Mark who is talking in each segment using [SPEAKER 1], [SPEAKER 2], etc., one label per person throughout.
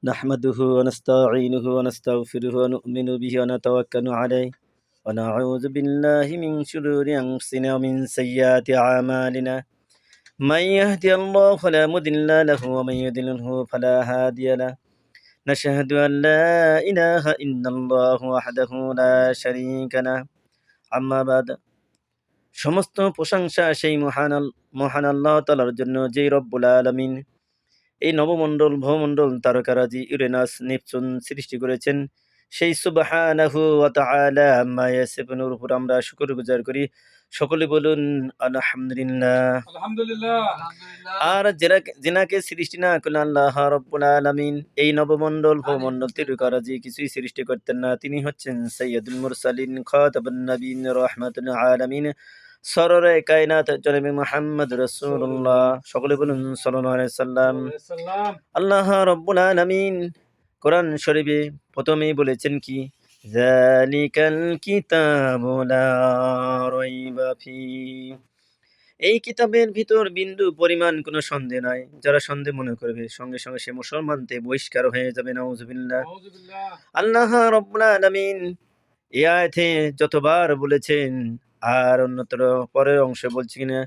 [SPEAKER 1] نحمده ونستعينه ونستغفره ونؤمن به ونتوكل عليه ونعوذ بالله من شرور أنفسنا ومن سيئات أعمالنا من يهدي الله فلا مضل له ومن يضلله فلا هادي له نشهد أن لا إله إلا الله وحده لا شريك له أما بعد সমস্ত প্রশংসা সেই মহান আল্লাহ তাআলার জন্য, যেই রব্বুল আলামিন এই নবমণ্ডল ভূমণ্ডল তারকারাজি ইউরেনাস নেপচুন সৃষ্টি করেছেন। সেই সুবহানাহু ওয়া তাআলা আম্মা ইয়াসিফুনের উপর আমরা শুকরগুজার করি। সকলে বলুন আলহামদুলিল্লাহ। আর যেনাকে সৃষ্টি না করলেন আল্লাহ রাব্বুল আলামিন, এই নবমণ্ডল ভূমণ্ডল তারকারাজি কিছুই সৃষ্টি করতেন না। তিনি হচ্ছেন সাইয়্যিদুল মুরসালিন, খাতাবুন নবীন, রাহমাতুল আলামিন, সররে কায়নাত জনাবে মুহাম্মদ রাসূলুল্লাহ। সকলে বলুন সাল্লাল্লাহু আলাইহি সাল্লাম। আল্লাহ রাব্বুল আলামিন কোরআন শরীফে প্রথমেই বলেছেন কি, যালিকাল কিতাবু লা রাইবা ফি। এই কিতাবের ভিতর বিন্দু পরিমাণ কোনো সন্দেহ নাই। যারা সন্দেহ মনে করবে সঙ্গে সঙ্গে সে মুসলমান থেকে বহিষ্কার হয়ে যাবে। নাউযুবিল্লাহ। আল্লাহ রাব্বুল আলামিন এই আয়াতে যতবার বলেছেন, আর অন্যতর পরের অংশে বলছি কিনা,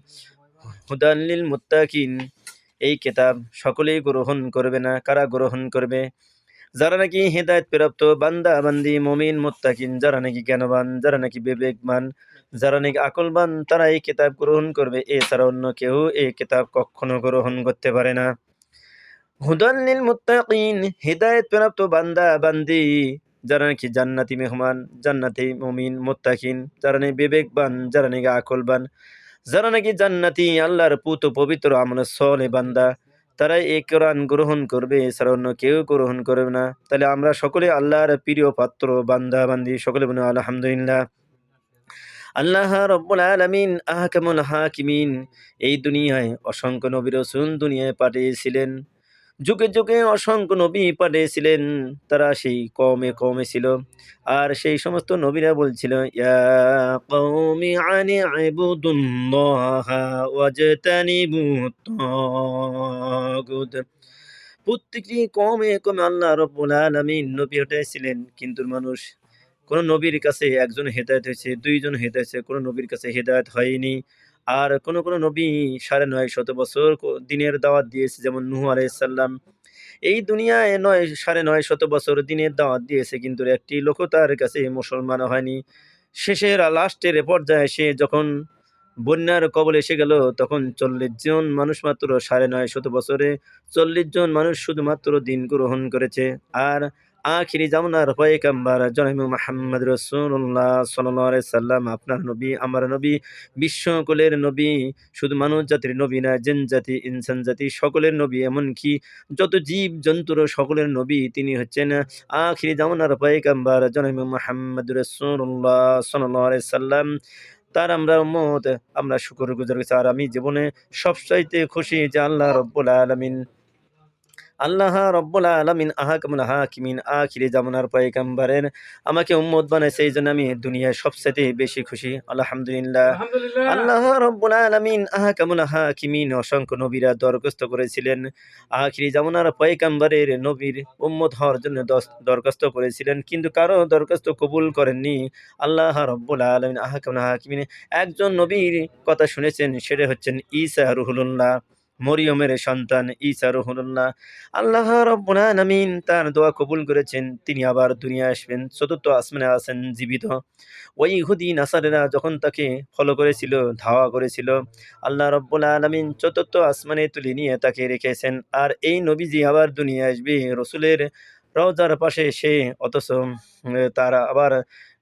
[SPEAKER 1] হুদাল লিল মুত্তাকিন, এই কিতাব সকলেই গ্রহণ করবে না। কারা গ্রহণ করবে? যারা নাকি হেদায়েত প্রাপ্ত বান্দা বান্দি, মুমিন, মুত্তাকিন, যারা নাকি জ্ঞানবান, যারা নাকি বিবেকবান, যারা নাকি আকলবান, তারা এই কিতাব গ্রহণ করবে। এছাড়া অন্য কেউ এই কিতাব কখনো গ্রহণ করতে পারে না। হুদাল লিল মুত্তাকিন, হেদায়েত প্রাপ্ত বান্দা বান্দি, যারা নাকি জান্নাতি মেহমান, জান্নাতি মুমিন, মুত্তাকিন, যারা নাকি বিবেকবান, যারা নাকি আকলবান, যারা নাকি জান্নাতি আল্লাহর পুত পবিত্র আমলে সলে বান্দা, তারা এই কোরআন গ্রহণ করবে। এছাড়া অন্য কেউ গ্রহণ করবে না। তাহলে আমরা সকলে আল্লাহর প্রিয় পাত্র বান্দা বান্দি, সকলে বলে আলহামদুলিল্লাহ। আল্লাহ রাব্বুল আলামিন আহকামুল হাকিমিন, এই দুনিয়ায় অসংখ্য নবী রাসূল দুনিয়ায় পাঠিয়েছিলেন। যুগে যুগে অসংখ্য নবী পাঠিয়েছিলেন। তারা সেই কমে ছিল। আর সেই সমস্ত নবীরা বলছিল, ইয়া কওমি আনি ইবুদুল্লাহা ওয়াজতানিবুত তাগুত। প্রত্যেকটি কমে আল্লাহ রাব্বুল আলামিন নবী পাঠিয়েছিলেন, কিন্তু মানুষ, কোন নবীর কাছে একজন হেদায়েত হয়েছে, দুইজন হেদায়েত হয়েছে, কোন নবীর কাছে হেদায়েত হয়নি। আর কোন নবী ৯৫০ বছর দিনের দাওয়াত দিয়েছে, যেমন নূহ আলাইহিস সালাম এই দুনিয়ায় ৯৫০ বছর দিনের দাওয়াত দিয়েছে, কিন্তু একটি লোকও তার কাছে মুসলমান হয়নি। শেষের লাস্টের পর্যায়ে সে যখন বন্যার কবলে এসে গেল, তখন ৪০ জন মানুষ মাত্র ৯৫০ বছরে ৪০ জন মানুষ শুধুমাত্র দিন গ্রহণ করেছে। আর আখিরি জামানার পয়গম্বর জনাবে মুহাম্মদ রাসূলুল্লাহ সাল্লাল্লাহু আলাইহি সাল্লাম, আপনার নবী, আমার নবী, বিশ্বকুলের নবী, শুধু মানুষ জাতির নবী না, জিন জাতি, ইনসান জাতি সকলের নবী, এমনকি যত জীব জন্তুর সকলের নবী, তিনি হচ্ছেন আখিরি জামানার পয়গম্বর জনাবে মুহাম্মদ রাসূলুল্লাহ সাল্লাল্লাহু আলাইহি সাল্লাম। তার আমরা উম্মত, আমরা শুকরগুজার হইছি। আর আমি জীবনে সবচাইতে খুশি যে আল্লাহ রাব্বুল আলামিন আহকামুল হাকিমিন, আখিরি জামানার পয়গম্বরের আমাকে উম্মত বানাইছে। এইজন্য আমি দুনিয়ায় সবচাইতে বেশি খুশি। আলহামদুলিল্লাহ। আল্লাহ রাব্বুল আলামিন আহকামুল হাকিমিন অসংখ্য নবীরা দরখাস্ত করেছিলেন, আখিরি জামানার পয়গম্বরের নবীর উম্মত হওয়ার জন্য দরখাস্ত করেছিলেন, কিন্তু কারো দরখাস্ত কবুল করেননি। আল্লাহ রাব্বুল আলামিন আহকামুল হাকিমিন একজন নবীর কথা শুনেছেন, সেটা হচ্ছেন ঈসা রুহুল্লাহ, মরিয়মের সন্তান ঈসা রুহুল্লাহ। আল্লাহ রাব্বুল আলামিন তার দোয়া কবুল করেছেন। তিনি আবার দুনিয়ায় আসবেন, চতুর্থ আসমানে আছেন জীবিত। ওই ইহুদি নাসারেরা যখন তাকে ফলো করেছিল, ধাওয়া করেছিল, আল্লাহ রাব্বুল আলামিন চতুর্থ আসমানে তুলে নিয়ে তাকে রেখেছেন। আর এই নবীজি আবার দুনিয়ায় আসবে রসুলের রওজার পাশে এসে, অথচ তারা আবার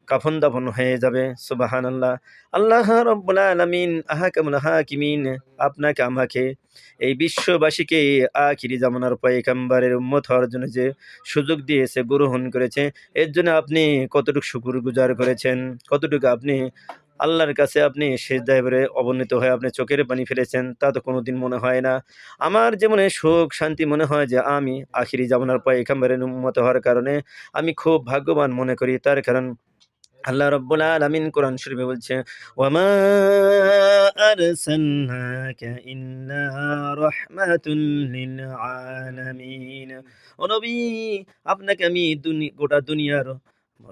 [SPEAKER 1] কাফন দাফন হয়ে যাবে। সুবহানাল্লাহ। আল্লাহ রাব্বুল আলামিন আহকামুল হাকিমিন আপনাকে আমাকে এই বিশ্ববাসীকে আখিরি জামানার পয়গম্বরের উম্মত হওয়ার জন্য যে সুযোগ দিয়েছে, গ্রহণ করেছে, এর জন্য আপনি কতটুকু শুকরগুজার করেছেন, কতটুকু আপনি আল্লাহর কাছে আপনি সিজদায় পড়ে অবনীত হয়ে আপনি চোখের পানি ফেলেছেন, তা তো কোনোদিন মনে হয় না। আমার জীবনে সুখ শান্তি মনে হয় যে আমি আখিরি জামানার পয়গম্বরের উম্মত হওয়ার কারণে আমি খুব ভাগ্যবান মনে করি। তার কারণ আল্লাহ রাব্বুল আলামিন কোরআন শরীফে বলছে, ওয়ামা আরসালনাকা ইল্লা রাহমাতুল লিল আলামিন। ও নবী, আপনাকে আমি গোটা দুনিয়ার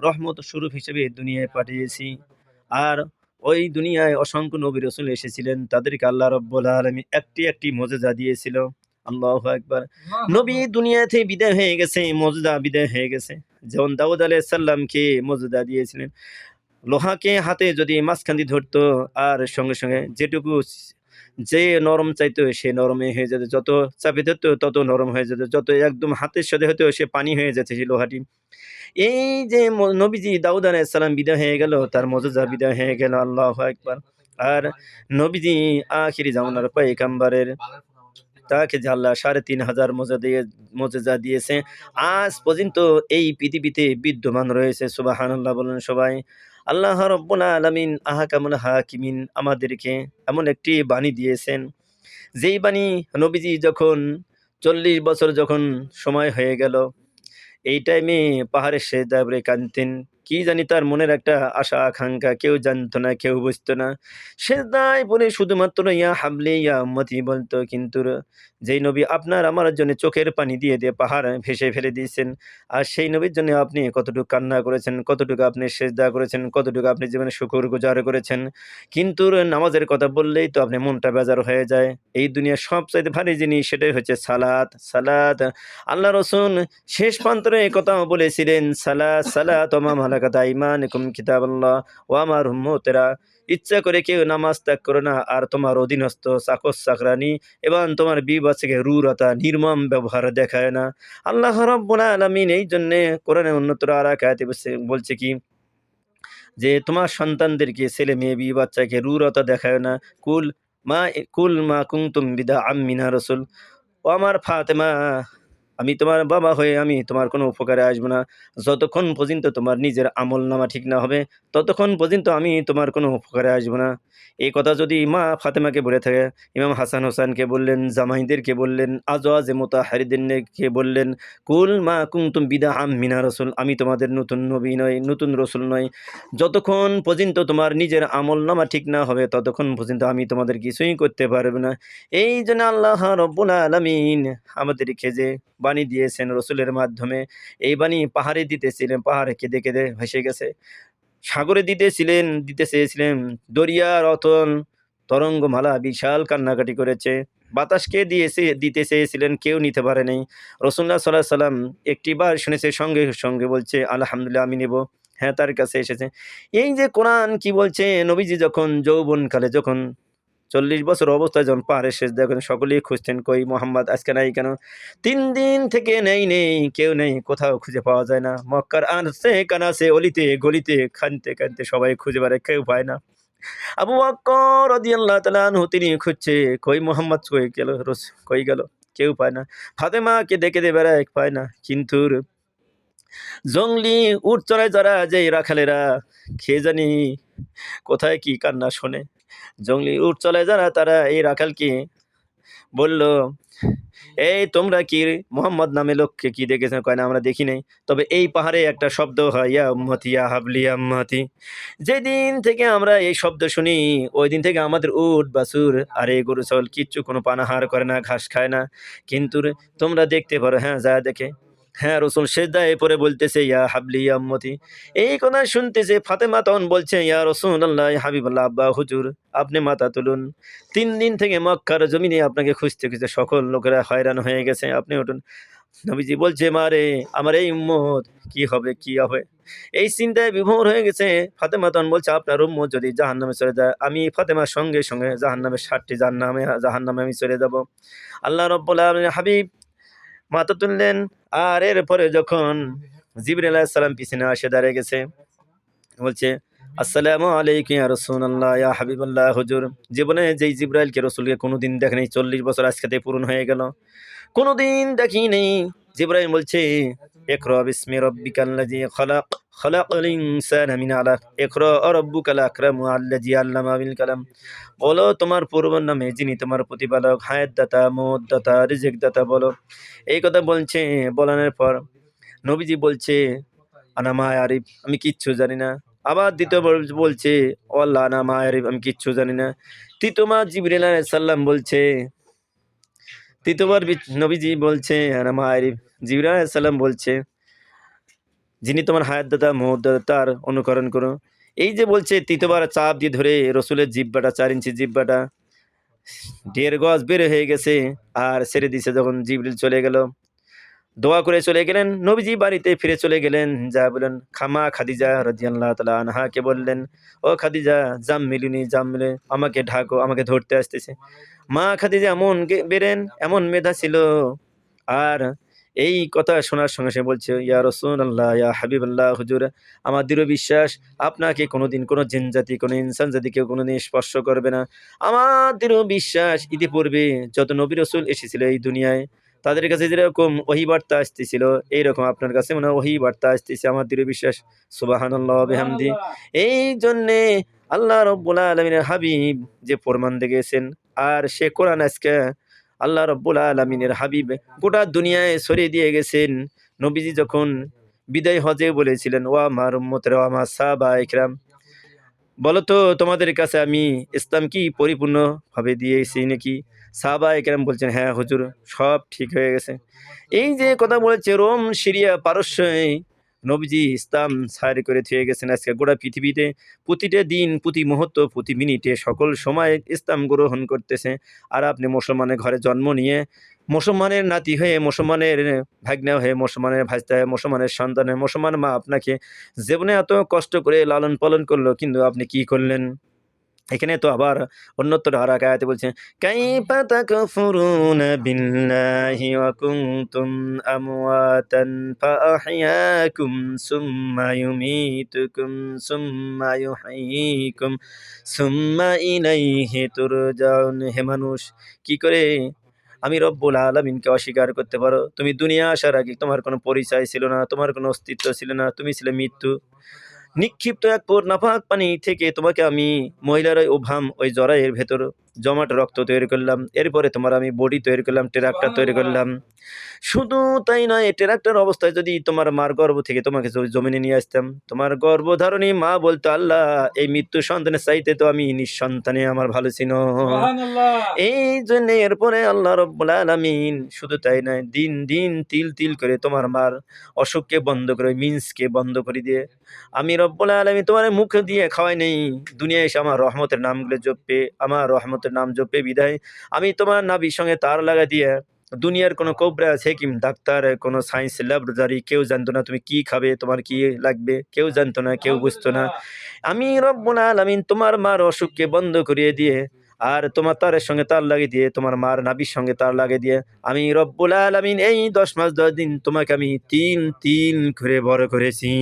[SPEAKER 1] রহমত স্বরূপ হিসেবে দুনিয়ায় পাঠিয়েছি। আর ওই দুনিয়ায় অসংখ্য নবী রাসূল এসেছিলেন, তাদেরকে আল্লাহ রাব্বুল আলামিন একটি একটি মুজিজা দিয়েছিল। আল্লাহু আকবার। নবী দুনিয়া থেকে বিদায় হয়ে গেছে, মুজিজা বিদায় হয়ে গেছে। যেমন দাউদ আলাইহিস সালামকে মুজিজা দিয়েছিলেন। লোহাকে হাতে যদি মাঝখান দিয়ে ধরতো আর সঙ্গে, সঙ্গে যেটুকু যে নরম চাইতো সে নরমই হয়ে যেত। যত চাপে ধরতো তত নরম হয়ে যেত। যত একদম হাতের সাথে হতো সে পানি হয়ে যাচ্ছে সেই লোহাটি। এই যে নবীজি দাউদ আলাইহিস সালাম বিদায় হয়ে গেল, তার মুজিজা বিদায় হয়ে গেল। আল্লাহু আকবার। আর নবীজি আখিরি জামানার পয়গম্বরের তাকে যে আল্লাহ ৩,৫০০ মুজিজা দিয়েছে। আজ পর্যন্ত এই পৃথিবীতে বিদ্যমান রয়েছে। সুবহানাল্লাহ বলুন সবাই। আল্লাহ রাব্বুল আলামিন আহকামুল হাকিমিন আমাদেরকে এমন একটি বাণী দিয়েছেন, যেই বাণী নবীজি যখন ৪০ বছর যখন সময় হয়ে গেল, এই টাইমে পাহাড়ের সেজদায় পড়ে কাঁদতেন। কি জানি তার মনের একটা আশা আকাঙ্খা কেউ জানতো না, কেউ বুঝতো না। সেজদায় পড়ে শুধুমাত্র ইয়া হাবলি ইয়া উম্মতি বলতো। কিন্তু যেই নবী আপনার আমার জন্য চোখের পানি দিয়ে, দিয়ে পাহাড় ভেসে ফেলে দিয়েছেন। আর সেই নবীর জন্য আপনি কতটুকু কান্না করেছেন, কতটুকু আপনি সেজদা করেছেন, কতটুকু আপনি জীবনে শুকরগুজার করেছেন। কিন্তু নামাজের কথা বললেই তো আপনার মনটা বেজার হয়ে যায়। এই দুনিয়ার সবচাইতে ভারী জিনিস সেটাই হচ্ছে সালাত, সালাত। আল্লাহ রাসূল শেষ প্রান্তরে এই কথাও বলেছিলেন, সালাত সালাত ওয়া মা মালাকাত আইমানুকুম কিতাবাল্লাহ। ও আমার উম্মতেরা, ইচ্ছা করে কেউ নামাজ ত্যাগ করো না, আর তোমার অধীনস্থ চাকর-চাকরানী এবং তোমার বিবি-বাচ্চাকে ক্রূরতা নির্মম ব্যবহার দেখায় না। আল্লাহ রাব্বুল আলামিন এইজন্যে কোরআনে অন্যত্র আরেক আয়াতে বলছে কি, যে তোমার সন্তানদেরকে ছেলে-মেয়ে, বিবি-বাচ্চাকে ক্রূরতা দেখায় না। কুল কুল মা কুনতুম বিদআম মিনার রাসূল। ও আমার ফাতেমা, আমি তোমার বাবা হয়ে আমি তোমার কোনো উপকারে আসব না। যতক্ষণ পর্যন্ত তোমার নিজের আমলনামা ঠিক না হবে, ততক্ষণ পর্যন্ত আমি তোমার কোনো উপকারে আসব না। এই কথা যদি মা ফাতেমাকে বলে থাকে, ইমাম হাসান হোসেনকে বললেন, জামাইদেরকে বললেন, আজওয়াজে মুতাহহারিদিনকে বললেন, কুল মা কুনতুম বিদআম মিনার রাসূল, আমি তোমাদের নতুন নবী নই, নতুন রসুল নই। যতক্ষণ পর্যন্ত তোমার নিজের আমলনামা ঠিক না হবে, ততক্ষণ পর্যন্ত আমি তোমাদের কিছুই করতে পারব না। এইজন্য আল্লাহ রাব্বুল আলামিন আমাদেরকে যে বাণী দিয়েছেন রসুলের মাধ্যমে, এই বাণী পাহাড়ে দিতেছিলেন, পাহাড়ে কেঁদে, কেঁদে ভেসে গেছে। সাগরে দিতে চেয়েছিলেন, দরিয়ার অতল তরঙ্গমালা বিশাল কান্নাকাটি করেছে। বাতাসকে দিতে চেয়েছিলেন, কেউ নিতে পারে নাই। রাসূলুল্লাহ সাল্লাল্লাহু আলাইহি সাল্লাম একটিবার শুনেছে, সঙ্গে, সঙ্গে বলছে আলহামদুলিল্লাহ আমি নেব। হ্যাঁ, তার কাছে এসেছে। এই যে কোরআন কি বলছে, নবীজি যখন যৌবনকালে যখন ৪০ বছর অবস্থায় যখন পাহাড়ে সেজদা করেন, সকলেই খুঁজতেন কই মোহাম্মদ আজকে নাই কেন? ৩ দিন থেকে নেই, কেউ নেই, কোথাও খুঁজে পাওয়া যায় না। মক্কার আনাচে কানাচে অলিতে গলিতে কাঁদতে, কাঁদতে সবাই খুঁজে বেড়ায়, কেউ পায় না। আবু বকর রাদিয়াল্লাহু তাআলা আনহু তিনি খুঁজছে, কই মোহাম্মদ কই গেল? কই গেল? কেউ পায় না। ফাতেমা কেঁদে, কেঁদে বেড়ায়, পায় না। কিন্তু জংলি উট চড়ায় যারা যে রাখালেরা, কে জানি কোথায় কি কান্না শোনে। জংলি উট চড়ায় যারা তারা এই রাখালকে বলল, এই তোমরা কি মোহাম্মদ নামে লোককে কি দেখেছেন? কয় না, আমরা দেখি নাই। তবে এই পাহাড়ে একটা শব্দ হয়, ইয়া উম্মতি ইয়া হাবলি ইয়া উম্মতি। যেদিন থেকে আমরা এই শব্দ শুনি, ওইদিন থেকে আমাদের উট বাছুর আর এই গরু ছাগল কিচ্ছু কোনো পানাহার করে না, ঘাস খায় না। কিন্তু তোমরা দেখতে পারো, হ্যাঁ, যায় দেখে। হ্যাঁ, রাসূল সিজদায় পড়ে বলতেছে, ইয়া হাবলি ইয়া উম্মতি। এই কথা শুনতেছে ফাতেমা, তখন বলছে, ইয়া রাসূলুল্লাহ, ইয়া হাবিবাল্লাহ, আব্বা হুজুর, আপনি মাথা তুলুন। ৩ দিন থেকে মক্কার জমিনে আপনাকে খুঁজতে, খুঁজতে সকল লোকেরা হয়রান হয়ে গেছে। আপনি উঠুন। নবীজি বলছে, মারে আমার এই উম্মত কি হবে, কি হবে? এই চিন্তায় বিভোর হয়ে গেছে। ফাতেমা তখন বলছে, আপনার উম্মত যদি জাহান্নামে চলে যায়, আমি ফাতেমার সঙ্গে, সঙ্গে জাহান্নামের ৭ টি জাহান্নামে আমি চলে যাব। আল্লাহ রাব্বুল আলামিন হাবিব মাথা তুললেন। আর এরপরে যখন জিবরাইল আলাইহিস সালাম পিছনে এসে দাঁড়িয়ে গেছে, বলছে, আসসালামু আলাইকুম ইয়া রাসূলুল্লাহ ইয়া হাবিবাল্লাহ হুজুর। জীবনে যেই জিবরাইলকে রাসূলকে কোনোদিন দেখে নাই, ৪০ বছর আজকেতে পূরণ হয়ে গেল। কোনোদিন দেখি নেই। জিবরাইল বলছে, ইকরা বিসমি রাব্বিকাল্লাযী খালাক, খালাকাল ইনসানা মিন আলাক, ইকরা রাব্বুকাল আকরামু আল্লাযী আল্লামা বিল কালাম। বলো তোমার পূর্বের নামে যিনি তোমার প্রতিপালক, হায়াত দাতা, মওত দাতা, রিজিক দাতা বলো। এই কথা বলছে। বলানোর পর নবীজি বলছে, আনা মা আরিফ, আমি কিচ্ছু জানি না। আবার দ্বিতীয়বার বলছে, ও আল্লাহ না মা আরিফ, আমি কিচ্ছু জানি না। তৃতীয়বার জিবরিল আলাইহিস সালাম বলছে, তৃতীয়বার নবীজি বলছে আনা মা আরিফ। জিবরিল আলাইহিস সালাম বলছে, যিনি তোমার হায়াতদাতা মুহূর্তদাতা তার অনুকরণ করো। এই যে বলছে, তৃতীয়বার চাপ দিয়ে ধরে রসুলের জিহ্বাটা, 4 ইঞ্চি জিহ্বাটা 1.5 গজ বের হয়ে গেছে। আর ছেড়ে দিছে যখন জিবরিল চলে গেল, দোয়া করে চলে গেলেন। নবীজি বাড়িতে ফিরে চলে গেলেন। যা বলেন খামা খাদিজা রাদিয়াল্লাহু তাআলা আনহাকে বললেন, ও খাদিজা, জাম্মিলুনি, জাম্মিলে, আমাকে ঢাকো, আমাকে ধরতে আসতেছে। মা খাদিজা এমন বেরেন, এমন মেধা ছিল। আর এই কথা শোনার সঙ্গে সে বলছে, ইয়া রাসূলুল্লাহ, ইয়া হাবিবাল্লাহ, হুজুর, আমার দৃঢ় বিশ্বাস আপনাকে কোনোদিন কোনো জিন জাতি, কোনো ইনসান জাতি কেউ কোনোদিন স্পর্শ করবে না। আমার দৃঢ় বিশ্বাস ইতিপূর্বে যত নবী রাসূল এসেছিল এই দুনিয়ায়, তাদের কাছে যেরকম ওহী বার্তা আসতেছিল, এইরকম আপনার কাছে মনে হয় ওহী বার্তা আসতেছে, আমার দৃঢ় বিশ্বাস। সুবহানাল্লাহ ওয়া বিহামদি। এই জন্যে আল্লাহ রাব্বুল আলামিনের হাবিব যে ফরমান দিয়ে গেছেন, আর সে কোরআন আজকে আল্লাহ রাব্বুল আলামিনের হাবিব গোটা দুনিয়ায় ছড়িয়ে দিয়ে গেছেন। নবীজি যখন বিদায় হজে বলেছিলেন, ও আমার উম্মতেরা, ও আমার সাহাবায়ে কিরাম, বলো তো তোমাদের কাছে আমি ইসলাম কি পরিপূর্ণভাবে দিয়েছি নাকি? সাহাবায়ে কেরাম বলছেন, হ্যাঁ হুজুর, সব ঠিক হয়ে গেছে। এই যে কথা বলেছে, রোম, সিরিয়া, পারস্যে নবীজি ইসলাম ছাড় করে থুয়ে গেছেন। আজকে গোটা পৃথিবীতে প্রতিটা দিন, প্রতি মুহূর্ত, প্রতি মিনিটে, সকল সময় ইসলাম গ্রহণ করতেছে। আর আপনি মুসলমানের ঘরে জন্ম নিয়ে, মুসলমানের নাতি হয়ে, মুসলমানের ভাগ্না হয়ে, মুসলমানের ভাস্তা হয়ে, মুসলমানের সন্তান হয়ে, মুসলমান মা আপনাকে জীবনে এত কষ্ট করে লালন পালন করলো, কিন্তু আপনি কি করলেন? এখানে তো আবার অন্যত্র আরেক আয়াতে বলছে, কাইফা তাকফুরুনা বিল্লাহি ওয়া কুনতুম আমওয়াতান ফাআহইয়াকুম সুম্মা ইউমীতুকুম সুম্মা ইউহয়ীকুম সুম্মা ইলাইহি তুরজাউন। হে মানুষ, কি করে আমি রব্বুল আলামিনকে অস্বীকার করতে পারো? তুমি দুনিয়া আসার আগে তোমার কোনো পরিচয় ছিল না, তোমার কোনো অস্তিত্ব ছিল না, তুমি ছিলে মৃত্যু। নিক্ষিপ্ত এক পোর নাপাক পানি থেকে তোমাকে আমি মহিলার ওই ওভাম, ওই জরায়ের ভেতর জমাট রক্ত তৈরি করলাম। এরপরে তোমার আমি বডি তৈরি করলাম, ট্রাক্টর তৈরি করলাম। শুধু তাই নয়, এই ট্রাক্টর অবস্থায় যদি তোমার মার গর্ভ থেকে তোমাকে জমিনে নিয়ে আসতাম, তোমার গর্ভধারণী মা বলতো, আল্লাহ, এই মৃত্যু সন্তানের চাইতে তো আমি নিঃসন্তানে আমার ভালো ছিল। এই জন্য এরপরে আল্লাহ রব্বুল আলামিন শুধু তাই নয়, দিন দিন তিল তিল করে তোমার মার অসুখকে বন্ধ করে, মিন্সকে বন্ধ করে দিয়ে আমি রব্বুল আলামিন তোমার মুখ দিয়ে খাওয়াই নেই। দুনিয়ায় এসে আমার রহমতের নামগুলো জপে, আমার রহমতের নাম জপে বিদায় আমি তোমার নাভির সঙ্গে তার লাগাই দিয়ে, দুনিয়ার কোনো কোবরাজ, হেকিম, ডাক্তার, কোনো সায়েন্স ল্যাবরেটরি কেউ জানতো না তুমি কি খাবে, তোমার কি লাগবে, কেউ জানতো না, কেউ বুঝতো না। আমি রব্বুল আলামিন তোমার মার অসুখকে বন্ধ করিয়ে দিয়ে, আর তোমার তারের সঙ্গে তার লাগিয়ে দিয়ে, তোমার মার নাভির সঙ্গে তার লাগিয়ে দিয়ে আমি রব্বুল আলামিন এই 10 মাস 10 দিন তোমাকে আমি 3 করে বড় করেছি।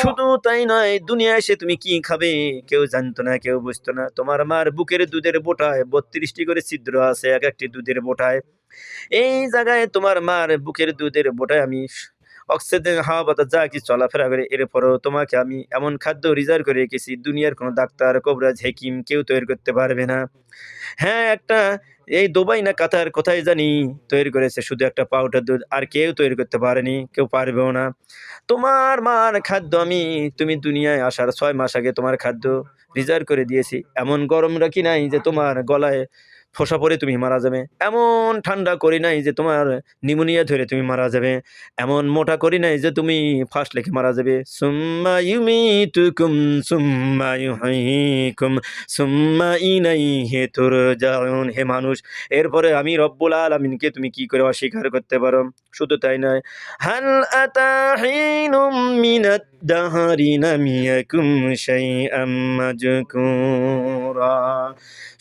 [SPEAKER 1] শুধু তাই নয়, দুনিয়ায় এসে তুমি কি খাবে কেউ জানতো না, কেউ বুঝতো না। তোমার মার বুকের দুধের বোঁটায় 32টি করে ছিদ্র আছে, এক একটি দুধের বোঁটায়। এই জায়গায় তোমার মার বুকের দুধের বোঁটায় আমি অক্সিজেন, হাওয়া বাতাস যা কিছু চলাফেরা করে, এরপরও তোমাকে আমি এমন খাদ্য রিজার্ভ করে রেখেছি, দুনিয়ার কোনো ডাক্তার, কবিরাজ, হেকিম কেউ তৈরি করতে পারবে না। হ্যাঁ, একটা এই দুবাই না কাতার কোথায় জানি তৈরি করেছে শুধু একটা পাউডার দুধ, আর কেউ তৈরি করতে পারেনি, কেউ পারবেও না। তোমার মার খাদ্য আমি, তুমি দুনিয়ায় আসার 6 মাস আগে তোমার খাদ্য রিজার্ভ করে দিয়েছি। এমন গরম রাখি নাই যে তোমার গলায় ফোঁসা পড়ে তুমি মারা যাবে, এমন ঠান্ডা করি নাই যে তোমার নিউমোনিয়া ধরে তুমি মারা যাবে, এমন মোটা করি নাই যে তুমি ফার্স্ট লেখে মারা যাবে। সুম্মা ইউমীতুকুম সুম্মা ইউহয়ীকুম সুম্মা ইলাইহি তুরজাউন। হে মানুষ, এরপরে আমি রব্বুল আলামিনকে তুমি কি করে অস্বীকার করতে পারো? শুধু তাই নয়, হাল আতা হিনুম মিনাদ দাহরি লাম ইয়াকুম শাইআম মাযকুরা।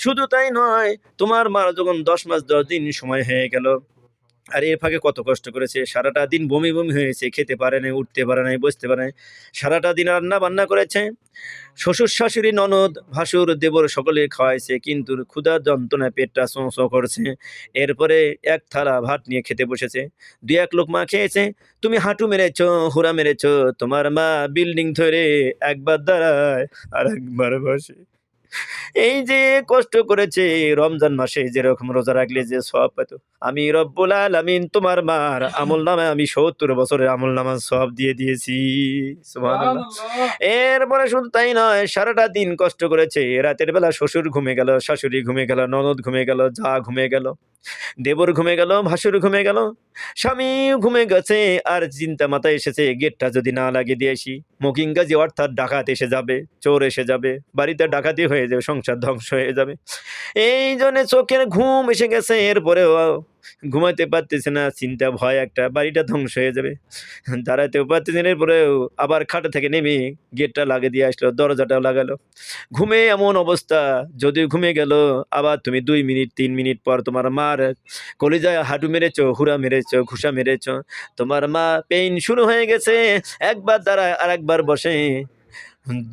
[SPEAKER 1] শুধু তাই নয়, তোমার মা যখন 10 মাস 10 দিন সময় হয়ে গেল, আর এর ফাঁকে কত কষ্ট করেছে, সারাটা দিন বমি বমি হয়েছে, খেতে পারে নাই, উঠতে পারে নাই, বসতে পারে নাই, সারাটা দিন রান্না বান্না করেছে, শ্বশুর শাশুড়ি ননদ ভাসুর দেবর সকলে খাওয়াইছে, কিন্তু ক্ষুধার যন্ত্রণায় পেটটা চোঁ চোঁ করছে। এরপরে এক থালা ভাত নিয়ে খেতে বসেছে, 2-1 লোকমা খেয়েছে, তুমি হাঁটু মেরেছ, হুড়া মেরেছ। তোমার মা বিল্ডিং ধরে একবার দাঁড়ায় আর একবার বসে, এই যে কষ্ট করেছে রমজান মাসে যেরকম রোজা রাখলে যে সওয়াব পেত, আমি রব্বুল আলামিন তোমার মার আমলনামায় আমি ৭০ বছরের আমলনামার সওয়াব দিয়ে দিয়েছি। সুবহানাল্লাহ। এরপরে শুধু তাই নয়, সারাটা দিন কষ্ট করেছে। রাতের বেলা শ্বশুর ঘুমে গেল, শাশুড়ি ঘুমে গেল, ননদ ঘুমে গেল, জা ঘুমে গেল, দেবর ঘুমে গেল, ভাসুর ঘুমে গেল, স্বামীও ঘুমে গেছে। আর চিন্তা মাথায় এসেছে গেটটা যদি না লাগিয়ে দিয়ে আসি, মকিংগাজি অর্থাৎ ডাকাত এসে যাবে, চোর এসে যাবে, বাড়িতে ডাকাতি হয়ে যাবে, সংসার ধ্বংস হয়ে যাবে। এই জন্যে চোখের ঘুম এসে গেছে। এরপরেও ঘুমাইতে পারতেছে না, চিন্তা ভয় একটা, বাড়িটা ধ্বংস হয়ে যাবে। দাঁড়াতেও পারতেছে না। এরপরেও আবার খাটে থেকে নেমে গেটটা লাগিয়ে দিয়ে আসলো, দরজাটাও লাগালো। ঘুমে এমন অবস্থা, যদিও ঘুমিয়ে গেল, আবার তুমি ২ মিনিট ৩ মিনিট পর তোমার মার কলিজায় হাঁটু মেরেছ, হুড়া মেরেছ, ঘুষা মেরেছ। তোমার মা পেইন শুরু হয়ে গেছে। একবার দাঁড়ায় আরেকবার বসে।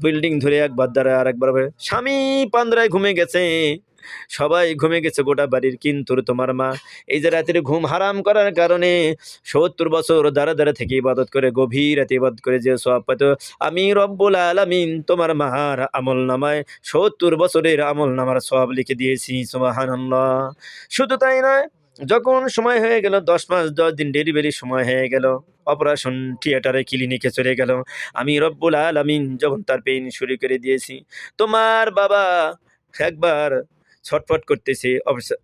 [SPEAKER 1] বিল্ডিং ধরে একবার দাঁড়ায় আরেকবার বসে। স্বামী পান্দ্রায় ঘুমে গেছে। সবাই ঘুমে গেছে গোটা বাড়ির। কিন্তু তোমার মা এই যে রাতের ঘুম হারাম করার কারণে ৭০ বছর দাঁড়া থেকে ইবাদত করে, গভীর রাতে ইবাদত করে যে সওয়াব পেত, আমি রব্বুল আলামিন তোমার মার আমলনামায় ৭০ বছরের আমলনামার সওয়াব লিখে দিয়েছি। সুবহানাল্লাহ। শুধু তাই নয়, যখন সময় হয়ে গেল ১০ মাস ১০ দিন ডেলিভারি সময় হয়ে গেল, অপারেশন থিয়েটারে ক্লিনিকে চলে গেল, আমি রব্বুল আলামিন যখন তার পেইন শুরু করে দিয়েছি, তোমার বাবা একবার ছটফট করতেছে,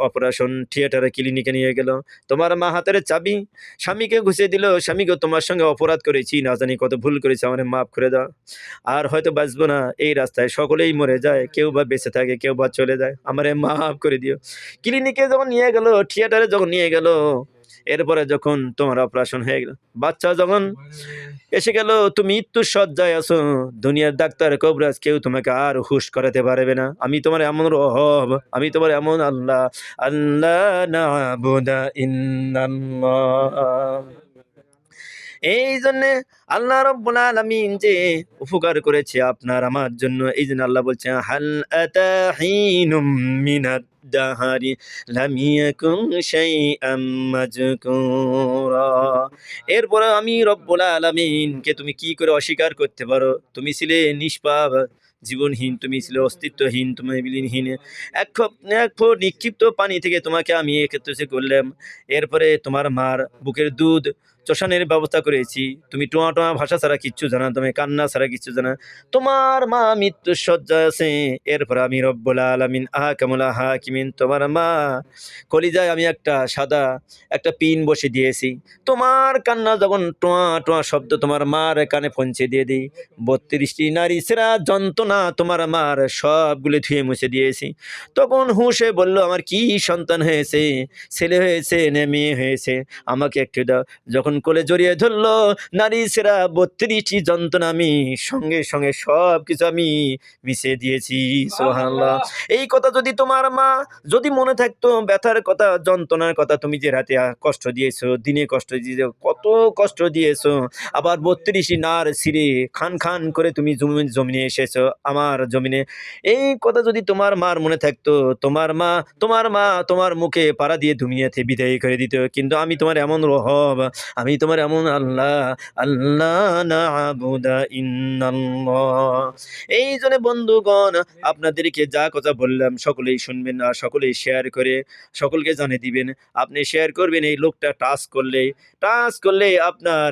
[SPEAKER 1] অপারেশন থিয়েটারে ক্লিনিকে নিয়ে গেল। তোমার মা হাতের চাবি স্বামীকে ঘুষিয়ে দিল, স্বামীকে তোমার সঙ্গে অপরাধ করেছি, না জানি কত ভুল করেছি, আমারে মাফ করে দাও, আর হয়তো বাঁচবো না। এই রাস্তায় সকলেই মরে যায়, কেউ বা বেঁচে থাকে, কেউ বা চলে যায়, আমারে মাফ করে দিও। ক্লিনিকে যখন নিয়ে গেল, থিয়েটারে যখন নিয়ে গেল, এরপরে যখন তোমার অপারেশন হয়ে গেল, বাচ্চা যখন এসে গেল, তুমি মৃত্যুর শয্যায় আছো, দুনিয়ার ডাক্তার কবরাজ কেউ তোমাকে আর হুশ করাতে পারবে না। আমি তোমার এমন রহব, আমি তোমার এমন আল্লাহ, আল্লাহ নাবুদা ইল্লাল্লাহ। এই জন্যে আল্লাহ রব্বুল আলামিন যে উপকার করেছে আপনার আমার জন্য, এই জন্য আল্লাহ বলছেন, হাল আতা হিনুম মিনাদ দাহারি লাম ইয়াকুন শাইআম মাযকুরা। এরপরে আমি রব্বুল আলামিনকে তুমি কি করে অস্বীকার করতে পারো? তুমি ছিলে নিষ্পাপ, জীবনহীন, তুমি ছিলে অস্তিত্বহীন, তুমি বিলীনহীন। এক ফোঁটা নিক্ষিপ্ত পানি থেকে তোমাকে আমি একত্রিত করলাম। এরপরে তোমার মার বুকের দুধ চোষানের ব্যবস্থা করেছি। তুমি টোয়া টোয়া ভাষা ছাড়া কিচ্ছু জানা, তুমি কান্না ছাড়া কিচ্ছু জানা। তোমার মা মৃত্যুর শয্যায় আছে। এরপর আমি রব্বুল আলামিন আহকামুল হাকিমিন তোমার মা কলিজায় আমি একটা সাদা একটা পিন বসে দিয়েছি। তোমার কান্না যখন টোয়া টোয়া শব্দ তোমার মার কানে পৌঁছে দিয়ে দিই, ৩২টি নারী সেরা যন্ত্রণা তোমার মার সবগুলো ধুয়ে মুছে দিয়েছি। তখন হুঁশে বলল, আমার কি সন্তান হয়েছে, ছেলে হয়েছে না মেয়ে হয়েছে, আমাকে একটু দাও। যখন কোলে জড়িয়ে ধরলো, নারী সেরা ৩২টি যন্ত্রণা আমি সঙ্গে সঙ্গে সব কিছু আমি মিশিয়ে দিয়েছি। সুবহানাল্লাহ। এই কথা যদি তোমার মা যদি মনে থাকতো, ব্যথার কথা, যন্ত্রণার কথা, তুমি যে রাতে কষ্ট দিয়েছো, দিনে কষ্ট দিয়েছো, কত কষ্ট দিয়েছো, আবার ৩২টি নার ছিঁড়ে খান খান করে তুমি জমিনে এসেছো আমার জমিনে, এই কথা যদি তোমার মার মনে থাকতো, তোমার মা তোমার মুখে পাড়া দিয়ে দুনিয়াতে বিদায় করে দিত। কিন্তু আমি তোমার এমন রহব, আমি তোমার এমন আল্লাহ, আল্লাহ নাবুদা ইল্লাল্লাহ। এই জন্য বন্ধুগণ, আপনাদেরকে যা কথা বললাম সকলেই শুনবেন আর সকলেই শেয়ার করে সকলকে জানিয়ে দিবেন। আপনি শেয়ার করবেন, এই লোকটা টাচ করলে আপনার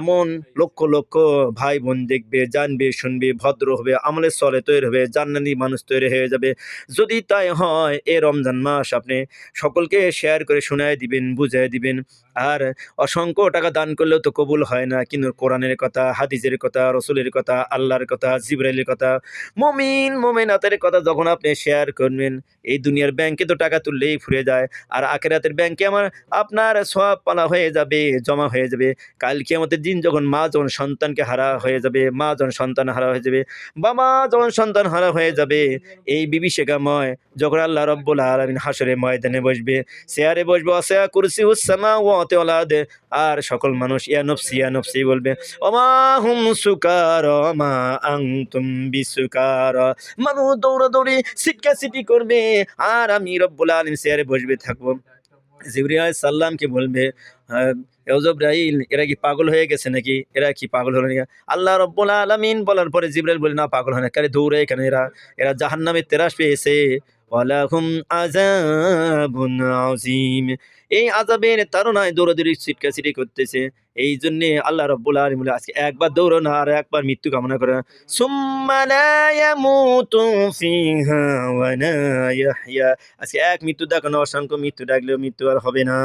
[SPEAKER 1] এমন লক্ষ লক্ষ ভাই বোন দেখবে, জানবে, শুনবে, ভদ্র হবে, আমলের সলে তৈরি হবে, জান্নাতি মানুষ তৈরি হয়ে যাবে। যদি তাই হয়, এ রমজান মাস আপনি সকলকে শেয়ার করে শোনায় দিবেন, বুঝায় দিবেন। আর অসংখ্য টাকা দান করলেও তো কবুল হয় না, কিন্তু কোরআনের কথা, হাদিসের কথা, রসুলের কথা, আল্লাহর কথা, জিবরাইলের কথা, মোমেনাতের কথা যখন আপনি শেয়ার করবেন, এই দুনিয়ার ব্যাংকে তো টাকা তুললেই ফুরে যায়, আর আখিরাতের ব্যাংকে আপনার সওয়াব পালা হয়ে যাবে, জমা হয়ে যাবে। কাল কিয়ামতের দিন যখন মা যখন সন্তানকে হারা হয়ে যাবে, মা যখন সন্তান হারা হয়ে যাবে, বাবা যখন সন্তান হারা হয়ে যাবে, এই বিভীষিকাময় যখন আল্লাহ রাব্বুল আলামিন হাসরের ময়দানে বসবে, চেয়ারে বসবে, ওয়াসি'a কুরসিয়ুস সামাওয়াতি ওয়াল আরদ, আর সকল মানুষ ইয়া নফসি বলবে, ওমা হুম সুকারা মা আনতুম বিসুকারা। মানুষ দৌড়াদৌড়ি সিটকাসিটি করবে, আর আমি রব্বুল আলামিন চেয়ারে বসবে থাকবো। জিবরিল আলাইহিস সালামকে বলবে, "ও জিবরাইল, এরা কি পাগল হয়ে গেছে নাকি? এরা কি পাগল হলো নাকি?" আল্লাহ রাব্বুল আলামিন বলার পরে জিবরাইল বলে, "না, পাগল হয় না। কারে দৌড়ে এখানে এরা জাহান্নামের তেরাস পেয়েছে। ওয়ালাহুম আযাবুন আযীম।" এই আযাবের তাড়নায় দৌড়াদৌড়ি ছিটকাছিটি করতেছে। এইজন্যে আল্লাহ রাব্বুল আলামিন বলে, আজকে একবার দৌড়ো না, আর একবার মৃত্যু কামনা করে না। সুম্মা লা ইয়ামুতু ফিহা ওয়া লা ইয়াহইয়া। আজকে এক মৃত্যু ডাকো না, অসংখ্য মৃত্যু ডাকলেও মৃত্যু আর হবে না।